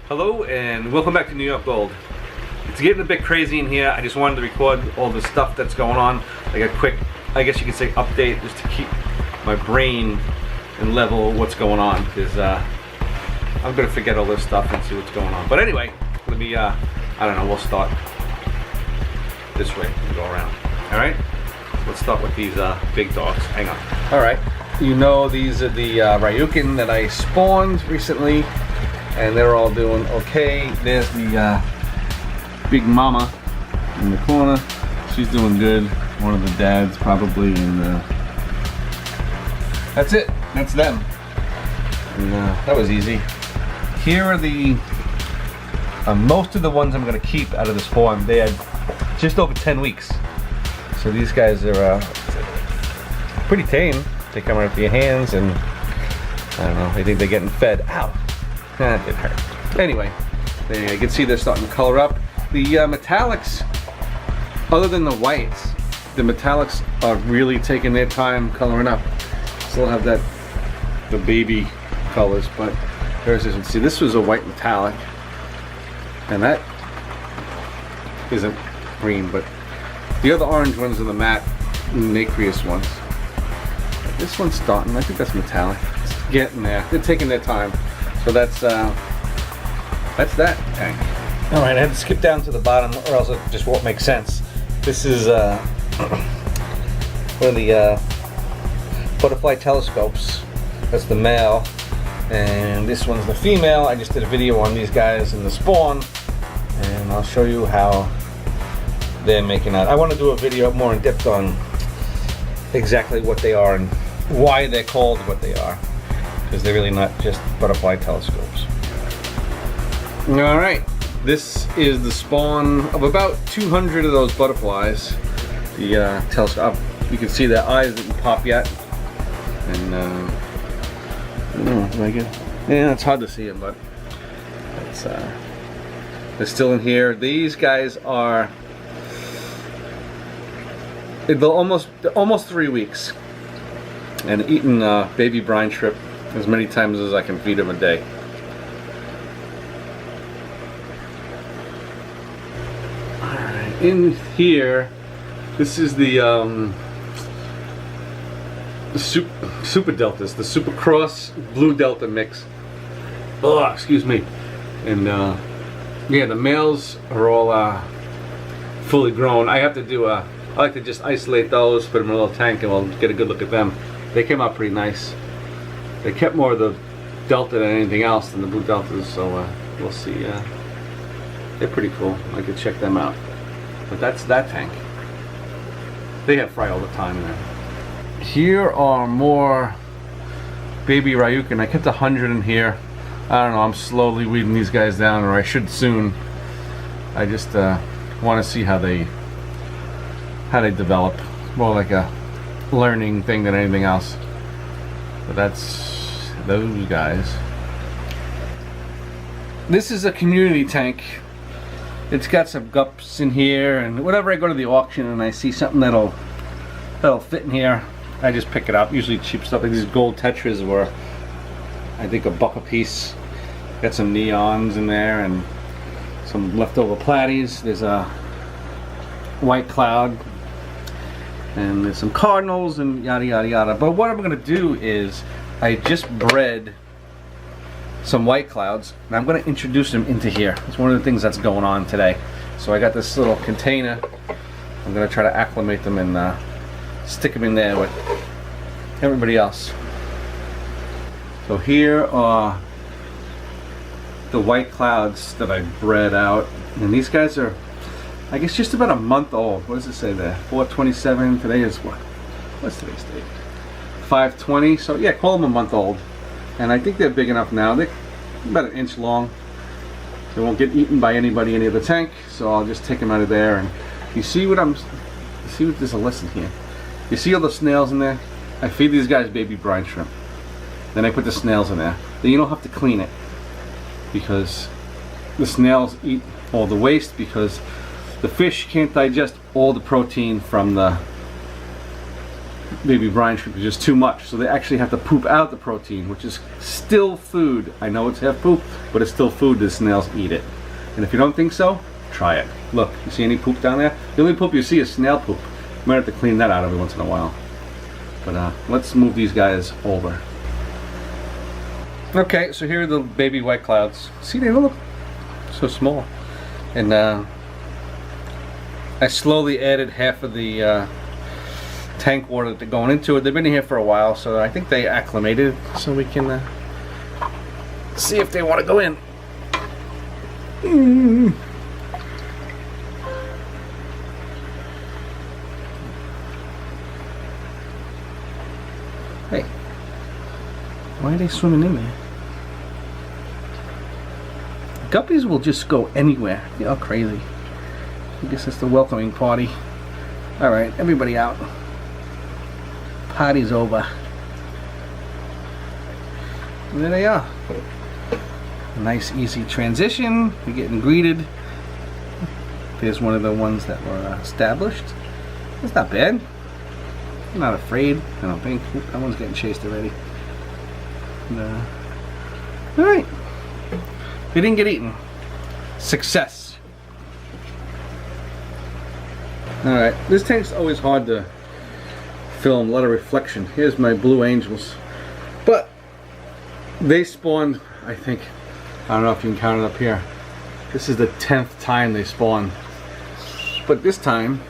Hello and welcome back to New York Gold. It's getting a bit crazy in here. I just wanted to record all the stuff that's going on. Like a quick, I guess you could say, update, just to keep my brain and level what's going on, because I'm gonna forget all this stuff and see what's going on. But anyway, let me I don't know, we'll start this way and go around. All right, let's start with these big dogs. Hang on. All right, you know, these are the Ryukin that I spawned recently, and they're all doing okay. There's the big mama in the corner. She's doing good. One of the dads probably, and that's it. That's them. And that was easy. Here are the most of the ones I'm going to keep out of the spawn. They had just over 10 weeks. So these guys are pretty tame. They come right to your hands, and I don't know, I think they're getting fed. Ow! That did hurt. Anyway, there you can see they're starting to color up. The metallics, other than the whites, the metallics are really taking their time coloring up. Still have the baby colors, but there's this one. See, this was a white metallic, and that isn't green, but the other orange ones are the matte nacreous ones. This one's starting, I think that's metallic. It's getting there. They're taking their time. So that's that tank. All right, I had to skip down to the bottom, or else it just won't make sense. This is one of the butterfly telescopes. That's the male, and this one's the female. I just did a video on these guys in the spawn, and I'll show you how they're making out. I want to do a video more in depth on exactly what they are and why they're called what they are, because they're really not just butterfly telescopes. All right, this is the spawn of about 200 of those butterflies. The telescope, you can see their eyes didn't pop yet, and I don't know, do I get? Yeah, it's hard to see them, but it's they're still in here. These guys are almost 3 weeks, and eating baby brine shrimp as many times as I can feed them a day. Alright, in here, this is the Super Deltas, the Super Cross Blue Delta mix. Oh, excuse me. And yeah, the males are all fully grown. I have to do I like to just isolate those, put them in a little tank, and we'll get a good look at them. They came out pretty nice. They kept more of the Delta than anything else than the Blue Deltas, so we'll see. They're pretty cool. I could check them out. But that's that tank. They have fry all the time there. Here are more baby Ryukin. I kept 100 in here. I don't know, I'm slowly weeding these guys down, or I should soon. I just want to see how they develop. More like a learning thing than anything else. But that's those guys. This is a community tank. It's got some gups in here, and whenever I go to the auction and I see something that'll fit in here, I just pick it up. Usually cheap stuff, like these gold tetras were, I think, $1 a piece. Got some neons in there and some leftover platies. There's a white cloud, and there's some cardinals and yada yada yada. But what I'm gonna do is I just bred some white clouds, and I'm gonna introduce them into here. It's one of the things that's going on today. So I got this little container. I'm gonna try to acclimate them and stick them in there with everybody else. So here are the white clouds that I bred out, and these guys are, I guess, just about a month old. What does it say there? 4/27. Today is what? What's today's date? 5/20. So yeah, call them a month old. And I think they're big enough now. They're about 1 inch long. They won't get eaten by anybody in the tank. So I'll just take them out of there. And you see what there's a lesson here. You see all the snails in there? I feed these guys baby brine shrimp. Then I put the snails in there. Then you don't have to clean it, because the snails eat all the waste, because the fish can't digest all the protein from the baby brine shrimp is just too much, so they actually have to poop out the protein, which is still food. I know it's half poop, but it's still food. The snails eat it. And if you don't think so, try it. Look, you see any poop down there? The only poop you see is snail poop. You might have to clean that out every once in a while. But let's move these guys over. Okay, so here are the baby white clouds. See, they look so small. And I slowly added half of the tank water that they're going into it. They've been here for a while, so I think they acclimated. So we can see if they want to go in. Hey, why are they swimming in there? Guppies will just go anywhere. They're all crazy. I guess it's the welcoming party. Alright, everybody out. Party's over. And there they are. A nice easy transition. We're getting greeted. There's one of the ones that were established. It's not bad. I'm not afraid, I don't think. Oop, that one's getting chased already. Alright. They didn't get eaten. Success. Alright, this tank's always hard to film, a lot of reflection. Here's my blue angels. But they spawned, I think, I don't know if you can count it up here. This is the 10th time they spawned. But this time,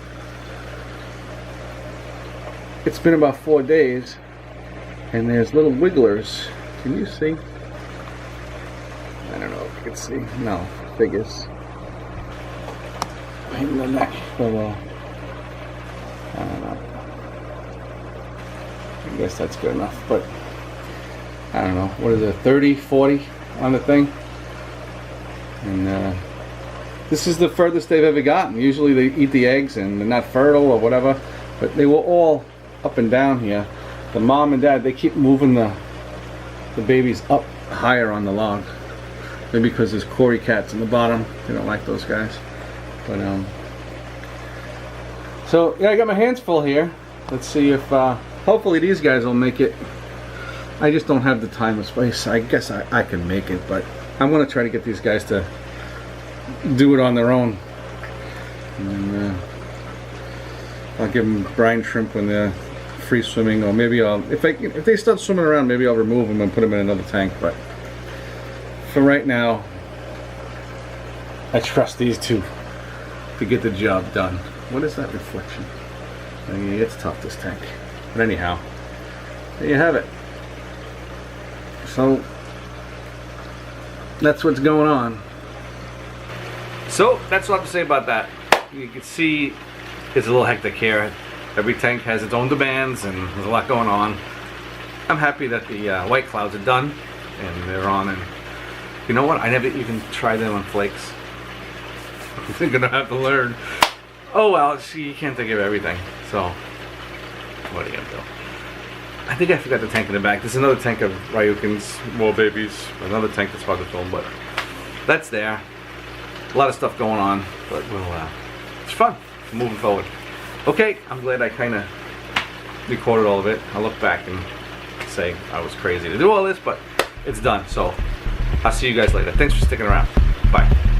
it's been about 4 days, and there's little wigglers. Can you see? I don't know if you can see. No, figures. Right in the neck. So, I don't know. I guess that's good enough, but I don't know. What is it, 30, 40 on the thing? And this is the furthest they've ever gotten. Usually they eat the eggs and they're not fertile or whatever, but they were all up and down here. The mom and dad, they keep moving the babies up higher on the log. Maybe because there's Cory cats in the bottom. They don't like those guys. But so yeah, I got my hands full here. Let's see if hopefully these guys will make it. I just don't have the time or space. I guess I can make it, but I'm gonna try to get these guys to do it on their own. And I'll give them brine shrimp when they're free swimming, or maybe if they start swimming around, maybe I'll remove them and put them in another tank. But for right now, I trust these two to get the job done. What is that reflection? I mean, it's tough, this tank. But anyhow, there you have it. So that's what's going on. So that's what I have to say about that. You can see it's a little hectic here. Every tank has its own demands and there's a lot going on. I'm happy that the white clouds are done and they're on. And you know what? I never even tried them on flakes. I'm gonna have to learn. Oh well, see, you can't think of everything. So what are you gonna do? I think I forgot the tank in the back. There's another tank of Ryukins, more babies. Another tank that's hard to film, but that's there. A lot of stuff going on, but we'll, it's fun. Moving forward. Okay, I'm glad I kind of recorded all of it. I'll look back and say I was crazy to do all this, but it's done. So I'll see you guys later. Thanks for sticking around. Bye.